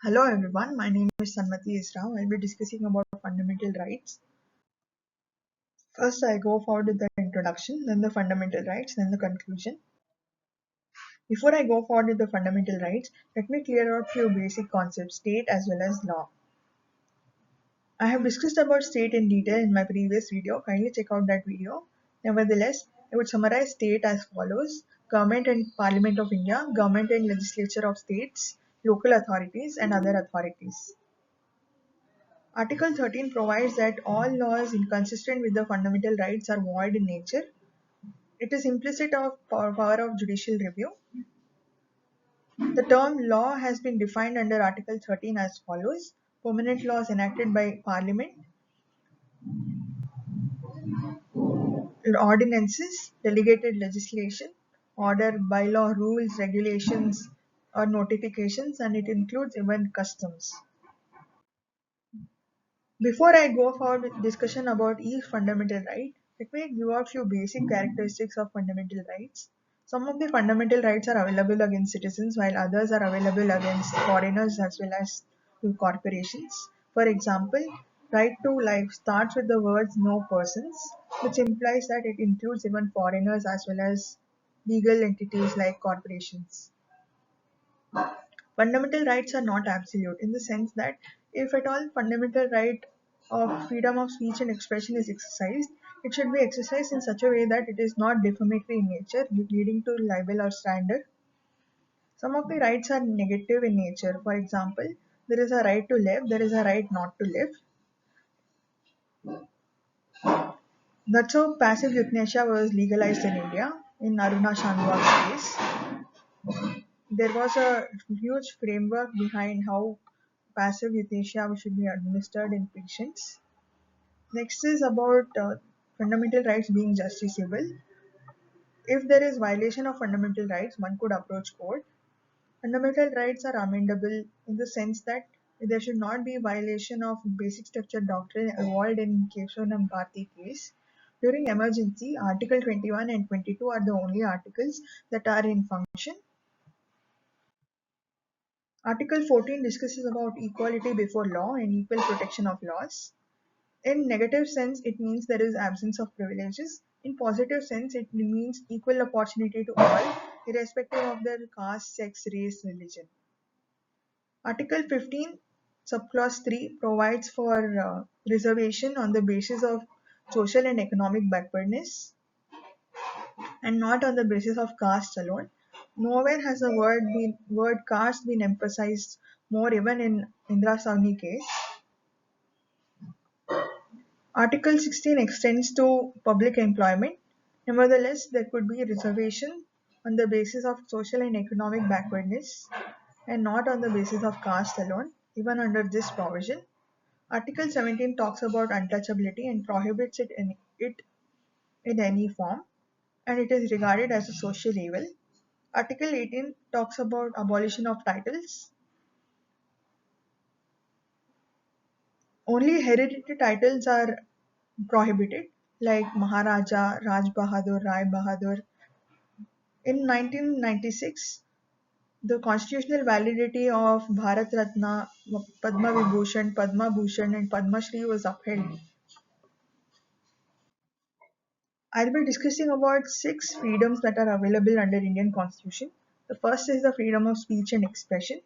Hello everyone, my name is Sanmati Isram. I'll be discussing about fundamental rights. First, I go forward with the introduction, then the fundamental rights, then the conclusion. Before I go forward with the fundamental rights, let me clear out few basic concepts, state as well as law. I have discussed about state in detail in my previous video. Kindly check out that video. Nevertheless, I would summarize state as follows: Government and Parliament of India, Government and Legislature of states, local authorities, and other authorities. Article 13 provides that all laws inconsistent with the fundamental rights are void in nature. It is implicit of power of judicial review. The term law has been defined under Article 13 as follows: permanent laws enacted by Parliament, ordinances, delegated legislation, order, bylaw, rules, regulations, or notifications, and it includes even customs. Before I go forward with discussion about each fundamental right, let me give out few basic characteristics of fundamental rights. Some of the fundamental rights are available against citizens while others are available against foreigners as well as to corporations. For example, right to life starts with the words no persons, which implies that it includes even foreigners as well as legal entities like corporations. Fundamental rights are not absolute in the sense that if at all fundamental right of freedom of speech and expression is exercised, it should be exercised in such a way that it is not defamatory in nature, leading to libel or slander. Some of the rights are negative in nature. For example, there is a right to live, there is a right not to live. That's how passive euthanasia was legalized in India in Aruna Shanmugam's case. There was a huge framework behind how passive euthanasia should be administered in patients. Next is about fundamental rights being justiciable. If there is violation of fundamental rights, one could approach court. Fundamental rights are amendable in the sense that there should not be violation of basic structure doctrine evolved in Keshavanam Bharti case. During emergency, Article 21 and 22 are the only articles that are in function. Article 14 discusses about equality before law and equal protection of laws. In negative sense, it means there is absence of privileges. In positive sense, it means equal opportunity to all, irrespective of their caste, sex, race, religion. Article 15, subclause 3 provides for reservation on the basis of social and economic backwardness and not on the basis of caste alone. Nowhere has the word caste been emphasized more, even in Indra Savni case. Article 16 extends to public employment. Nevertheless, there could be a reservation on the basis of social and economic backwardness and not on the basis of caste alone, even under this provision. Article 17 talks about untouchability and prohibits it in any form, and it is regarded as a social evil. Article 18 talks about abolition of titles. Only hereditary titles are prohibited, like Maharaja, Raj Bahadur, Rai Bahadur. In 1996, the constitutional validity of Bharat Ratna, Padma Vibhushan, Padma Bhushan, and Padma Shri was upheld. I'll be discussing about 6 freedoms that are available under Indian Constitution. The first is the freedom of speech and expression.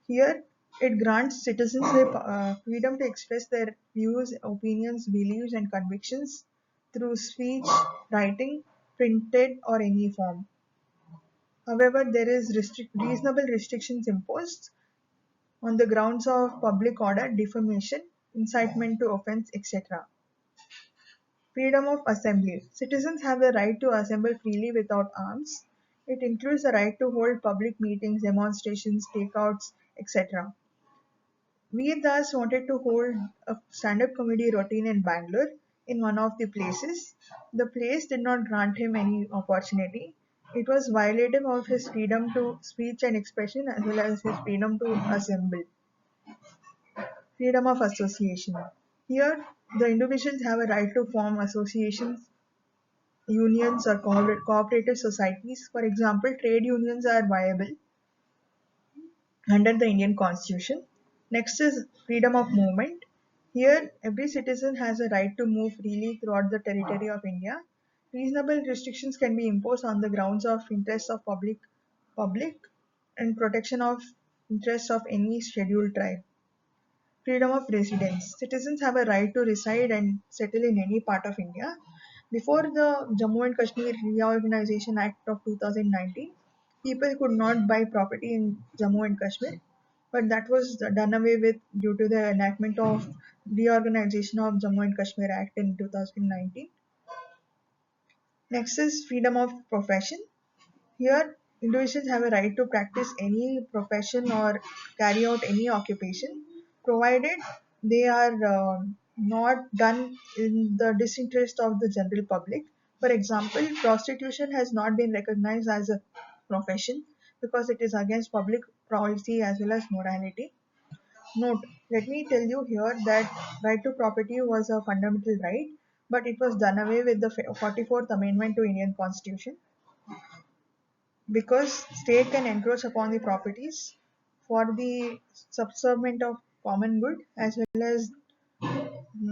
Here, it grants citizens the freedom to express their views, opinions, beliefs, and convictions through speech, writing, printed, or any form. However, there is reasonable restrictions imposed on the grounds of public order, defamation, incitement to offense, etc. Freedom of assembly. Citizens have the right to assemble freely without arms. It includes the right to hold public meetings, demonstrations, takeouts, etc. Veer Das wanted to hold a stand-up comedy routine in Bangalore in one of the places. The place did not grant him any opportunity. It was violative of his freedom to speech and expression as well as his freedom to assemble. Freedom of association. Here, the individuals have a right to form associations, unions, or cooperative societies. For example, trade unions are viable. under the Indian Constitution. Next is freedom of movement. Here, every citizen has a right to move freely throughout the territory of India. Reasonable restrictions can be imposed on the grounds of interests of public and protection of interests of any scheduled tribe. Freedom of residence. Citizens have a right to reside and settle in any part of India. Before the Jammu and Kashmir Reorganization Act of 2019, people could not buy property in Jammu and Kashmir, but that was done away with due to the enactment of Reorganization of Jammu and Kashmir Act in 2019. Next is freedom of profession. Here, individuals have a right to practice any profession or carry out any occupation, provided they are not done in the disinterest of the general public. For example, prostitution has not been recognized as a profession because it is against public policy as well as morality. Note, let me tell you here that right to property was a fundamental right, but it was done away with the 44th Amendment to Indian Constitution because state can encroach upon the properties for the subservient of common good as well as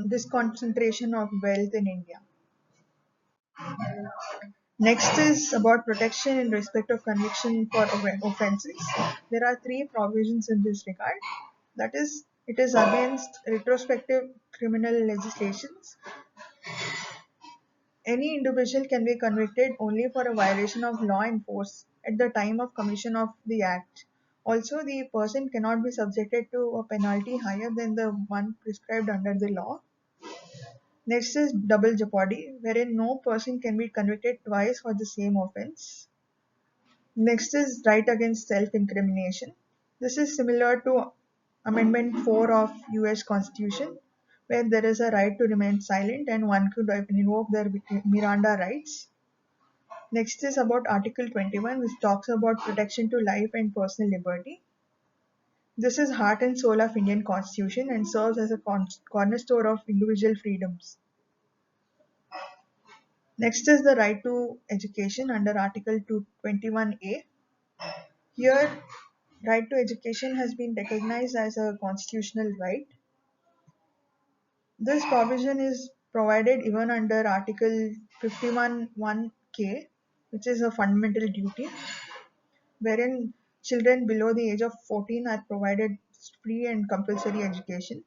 this concentration of wealth in India. Next is about protection in respect of conviction for offences. There are three provisions in this regard. That is, it is against retrospective criminal legislations. Any individual can be convicted only for a violation of law in force at the time of commission of the act. Also, the person cannot be subjected to a penalty higher than the one prescribed under the law. Next is double jeopardy, wherein no person can be convicted twice for the same offense. Next is right against self-incrimination. This is similar to Amendment 4 of US Constitution, where there is a right to remain silent and one could invoke their Miranda rights. Next is about Article 21, which talks about protection to life and personal liberty. This is heart and soul of Indian Constitution and serves as a cornerstone of individual freedoms. Next is the right to education under Article 221A. Here, right to education has been recognized as a constitutional right. This provision is provided even under Article 51(1)(k), which is a fundamental duty, wherein children below the age of 14 are provided free and compulsory education.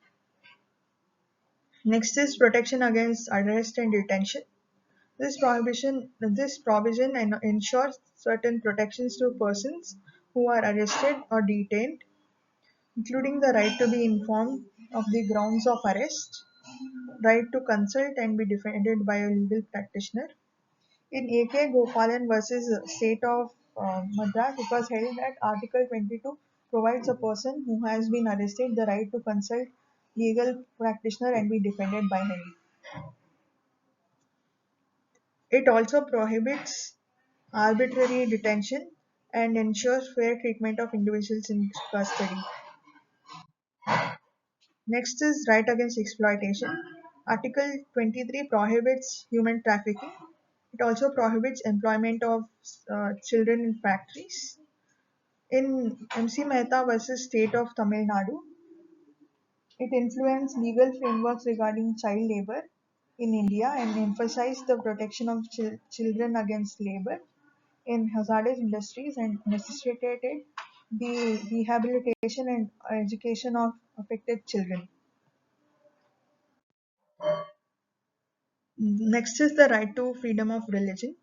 Next is protection against arrest and detention. This provision ensures certain protections to persons who are arrested or detained, including the right to be informed of the grounds of arrest, right to consult and be defended by a legal practitioner. In A.K. Gopalan versus State of Madras, it was held that Article 22 provides a person who has been arrested the right to consult legal practitioner and be defended by him. It also prohibits arbitrary detention and ensures fair treatment of individuals in custody. Next is right against exploitation. Article 23 prohibits human trafficking. It also prohibits employment of children in factories. In MC Mehta versus State of Tamil Nadu, it influenced legal frameworks regarding child labor in India and emphasized the protection of children against labor in hazardous industries and necessitated the rehabilitation and education of affected children. Next is the right to freedom of religion.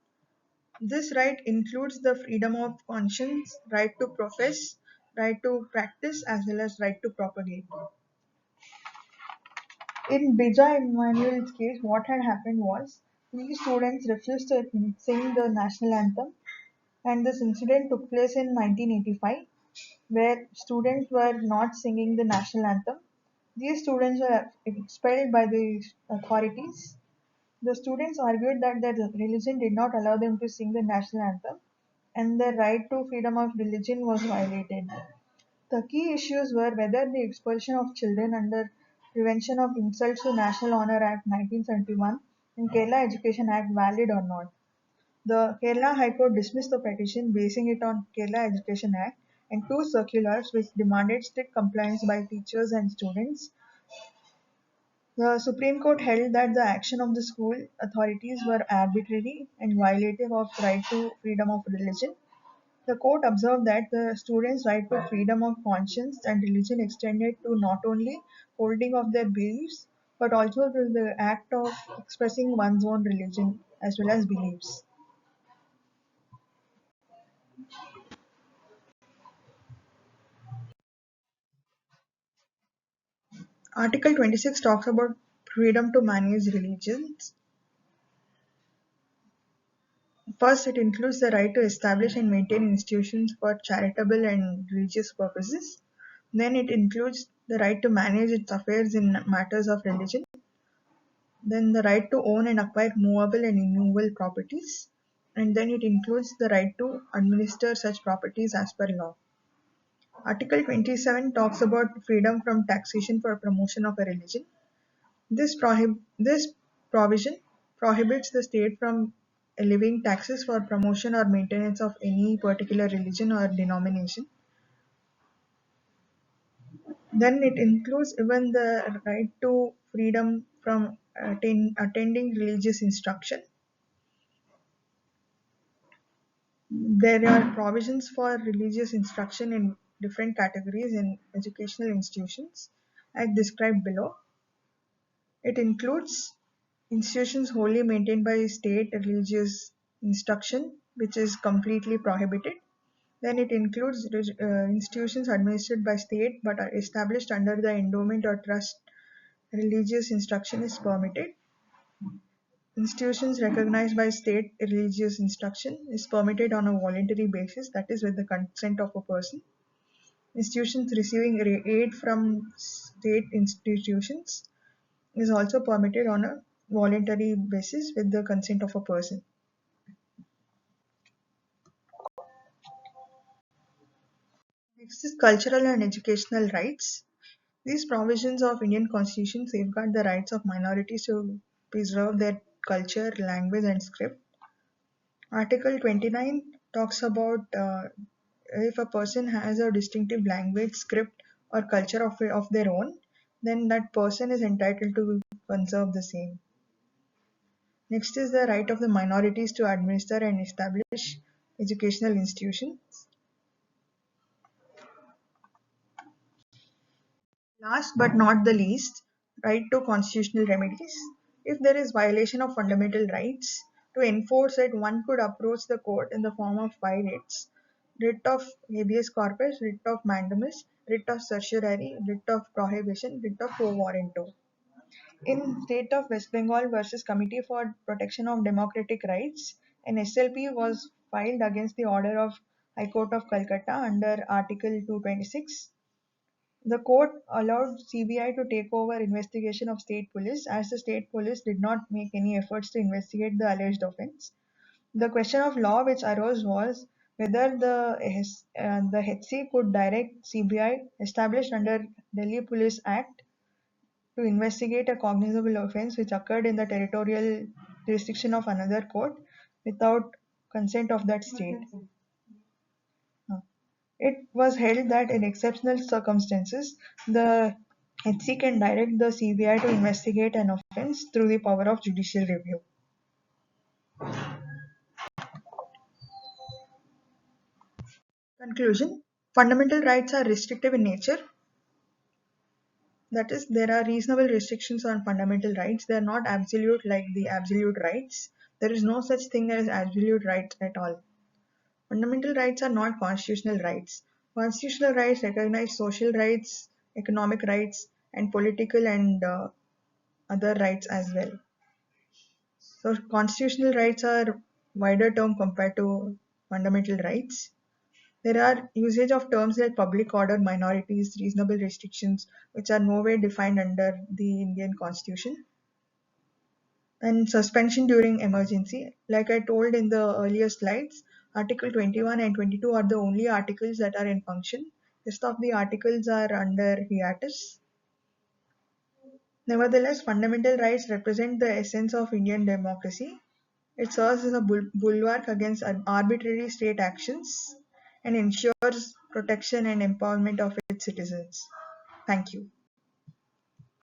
This right includes the freedom of conscience, right to profess, right to practice, as well as right to propagate. In Bija Emmanuel's case, what had happened was three students refused to sing the national anthem, and this incident took place in 1985, where students were not singing the national anthem. These students were expelled by the authorities. The students argued that their religion did not allow them to sing the national anthem and their right to freedom of religion was violated. The key issues were whether the expulsion of children under Prevention of Insults to National Honour Act 1971 and Kerala Education Act valid or not. The Kerala High Court dismissed the petition basing it on Kerala Education Act and two circulars which demanded strict compliance by teachers and students. The Supreme Court held that the action of the school authorities were arbitrary and violative of right to freedom of religion. The court observed that the students' right to freedom of conscience and religion extended to not only holding of their beliefs but also to the act of expressing one's own religion as well as beliefs. Article 26 talks about freedom to manage religions. First, it includes the right to establish and maintain institutions for charitable and religious purposes. Then, it includes the right to manage its affairs in matters of religion. Then, the right to own and acquire movable and immovable properties. And then, it includes the right to administer such properties as per law. Article 27 talks about freedom from taxation for promotion of a religion. This provision prohibits the state from levying taxes for promotion or maintenance of any particular religion or denomination. Then it includes even the right to freedom from attending religious instruction. There are provisions for religious instruction in different categories in educational institutions as described below. It includes institutions wholly maintained by state religious instruction, which is completely prohibited. Then it includes institutions administered by state but are established under the endowment or trust. Religious instruction is permitted. Institutions recognized by state religious instruction is permitted on a voluntary basis, that is, with the consent of a person. Institutions receiving aid from state institutions is also permitted on a voluntary basis with the consent of a person. Next is cultural and educational rights. These provisions of Indian Constitution safeguard the rights of minorities to preserve their culture, language, and script. Article 29 talks about if a person has a distinctive language, script, or culture of their own, then that person is entitled to conserve the same. Next is the right of the minorities to administer and establish educational institutions. Last but not the least, right to constitutional remedies. If there is violation of fundamental rights, to enforce it, one could approach the court in the form of five writs: writ of habeas corpus, writ of mandamus, writ of certiorari, writ of prohibition, writ of quo warranto. In state of West Bengal versus Committee for Protection of Democratic Rights, an SLP was filed against the order of High Court of Calcutta under Article 226. The court allowed CBI to take over investigation of state police as the state police did not make any efforts to investigate the alleged offence. The question of law which arose was whether the HC could direct CBI established under Delhi Police Act to investigate a cognizable offence which occurred in the territorial jurisdiction of another court without consent of that state. It was held that in exceptional circumstances, the HC can direct the CBI to investigate an offence through the power of judicial review. Conclusion: fundamental rights are restrictive in nature. That is, there are reasonable restrictions on fundamental rights. They are not absolute like the absolute rights. There is no such thing as absolute rights at all. Fundamental rights are not constitutional rights. Constitutional rights recognize social rights, economic rights, and political and other rights as well. So, constitutional rights are wider term compared to fundamental rights. There are usage of terms like public order, minorities, reasonable restrictions, which are nowhere defined under the Indian Constitution. And suspension during emergency. Like I told in the earlier slides, Article 21 and 22 are the only articles that are in function. Rest of the articles are under hiatus. Nevertheless, fundamental rights represent the essence of Indian democracy. It serves as a bulwark against arbitrary state actions and ensures protection and empowerment of its citizens. Thank you.